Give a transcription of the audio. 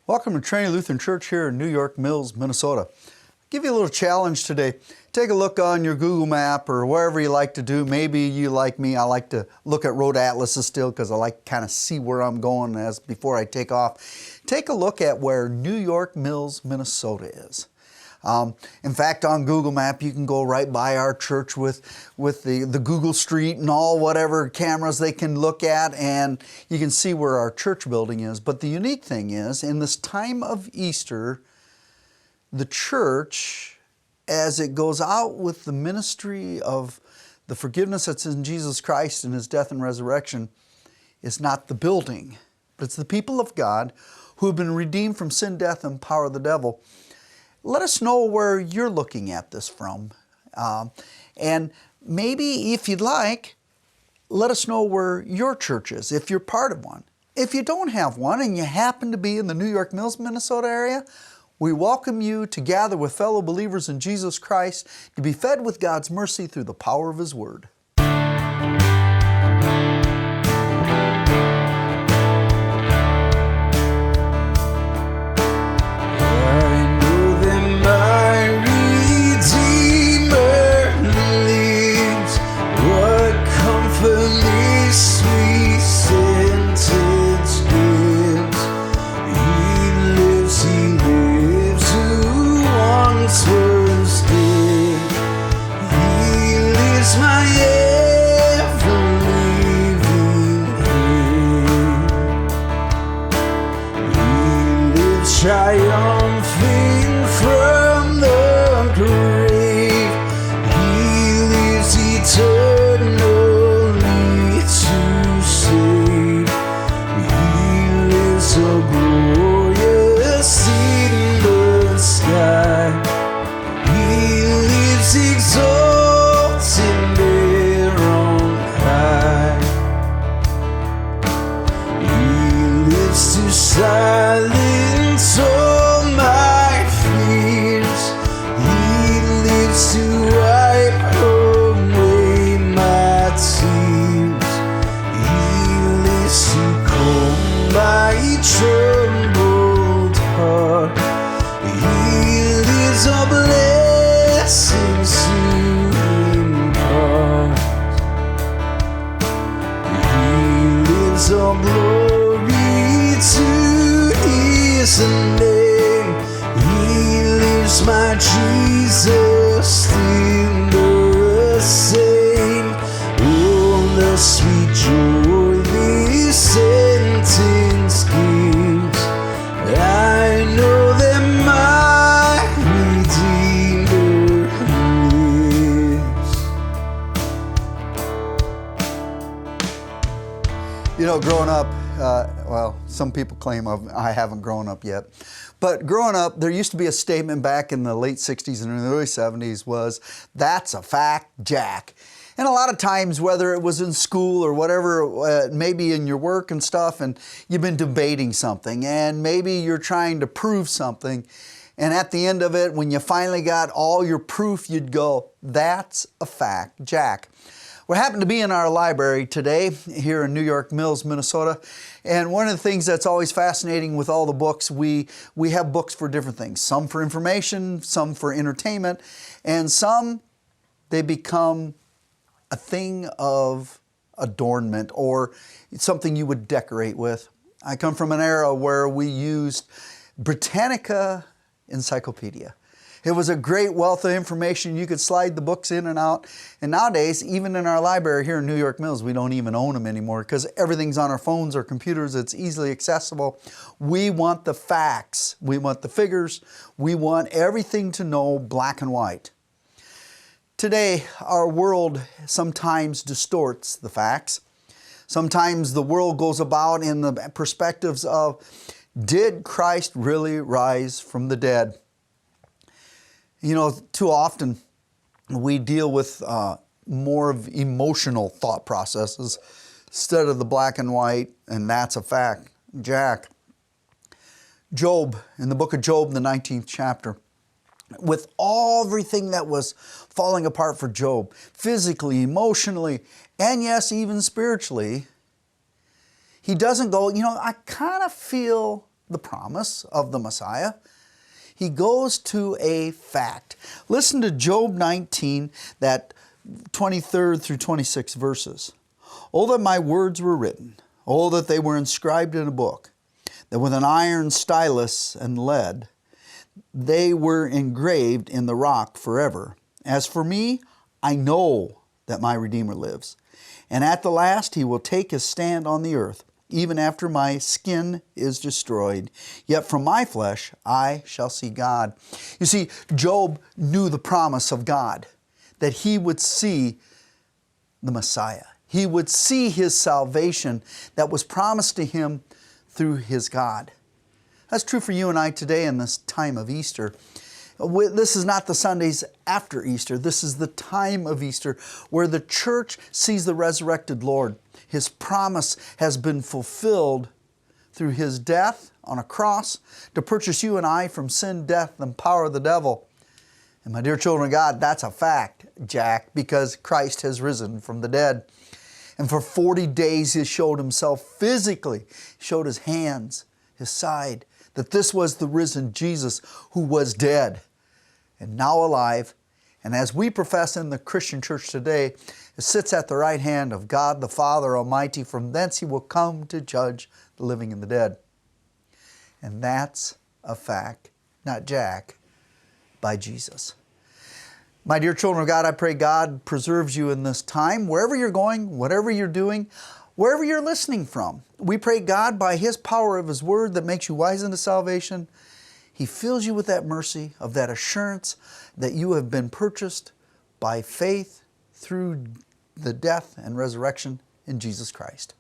Welcome to Trinity Lutheran Church here in New York Mills, Minnesota. I'll give you a little challenge today. Take a look on your Google map or wherever you like to do. Maybe you like me, I like to look at road atlases still because I like to kind of see where I'm going before I take off. Take a look at where New York Mills, Minnesota is. In fact, on Google Map, you can go right by our church with the Google Street and all whatever cameras they can look at, and you can see where our church building is. But the unique thing is, in this time of Easter, the church, as it goes out with the ministry of the forgiveness that's in Jesus Christ and His death and resurrection, is not the building, but it's the people of God who have been redeemed from sin, death, and power of the devil. Let us know where you're looking at this from. And maybe, if you'd like, let us know where your church is, if you're part of one. If you don't have one and you happen to be in the New York Mills, Minnesota area, we welcome you to gather with fellow believers in Jesus Christ to be fed with God's mercy through the power of His Word. Triumphing from the grave, He lives eternally to save. He lives so glorious in the sky. He lives exalted there on high. He lives to silence all my fears. He lives to wipe away my tears. He lives to calm my troubled heart. He lives a blessing to impart. He lives a glory to His name. He lives, my Jesus, still the same. Oh, the sweet joy this sentence gives. I know that my Redeemer lives. You know, growing up, well, some people claim I haven't grown up yet. But growing up, there used to be a statement back in the late 60s and the early 70s was, "That's a fact, Jack." And a lot of times, whether it was in school or whatever, maybe in your work and stuff, and you've been debating something, and maybe you're trying to prove something, and at the end of it, when you finally got all your proof, you'd go, "That's a fact, Jack." We happen to be in our library today here in New York Mills, Minnesota, and one of the things that's always fascinating with all the books, we have books for different things. Some for information, some for entertainment, and some, they become a thing of adornment or something you would decorate with. I come from an era where we used Britannica Encyclopedia. It was a great wealth of information. You could slide the books in and out. And nowadays, even in our library here in New York Mills, we don't even own them anymore because everything's on our phones or computers. It's easily accessible. We want the facts. We want the figures. We want everything to know black and white. Today, our world sometimes distorts the facts. Sometimes the world goes about in the perspectives of, did Christ really rise from the dead? You know, too often we deal with more of emotional thought processes instead of the black and white, and that's a fact, Jack. Job, in the book of Job, the 19th chapter, with everything that was falling apart for Job, physically, emotionally, and yes, even spiritually, he doesn't go, I kind of feel the promise of the Messiah. He goes to a fact. Listen to Job 19, that 23rd through 26th verses. Oh, that my words were written. Oh, that they were inscribed in a book, that with an iron stylus and lead, they were engraved in the rock forever. As for me, I know that my Redeemer lives, and at the last he will take his stand on the earth, even after my skin is destroyed. Yet from my flesh I shall see God. You see, Job knew the promise of God, that he would see the Messiah. He would see his salvation that was promised to him through his God. That's true for you and I today in this time of Easter. This is not the Sundays after Easter. This is the time of Easter where the church sees the resurrected Lord. His promise has been fulfilled through his death on a cross to purchase you and I from sin, death, and power of the devil. And my dear children of God, that's a fact, Jack, because Christ has risen from the dead. And for 40 days he showed himself physically, showed his hands, his side, that this was the risen Jesus who was dead and now alive. And as we profess in the Christian church today, it sits at the right hand of God the Father Almighty. From thence he will come to judge the living and the dead. And that's a fact, not Jack, by Jesus. My dear children of God, I pray God preserves you in this time, wherever you're going, whatever you're doing, wherever you're listening from. We pray God, by His power of His Word that makes you wise unto salvation, He fills you with that mercy, of that assurance that you have been purchased by faith through the death and resurrection in Jesus Christ.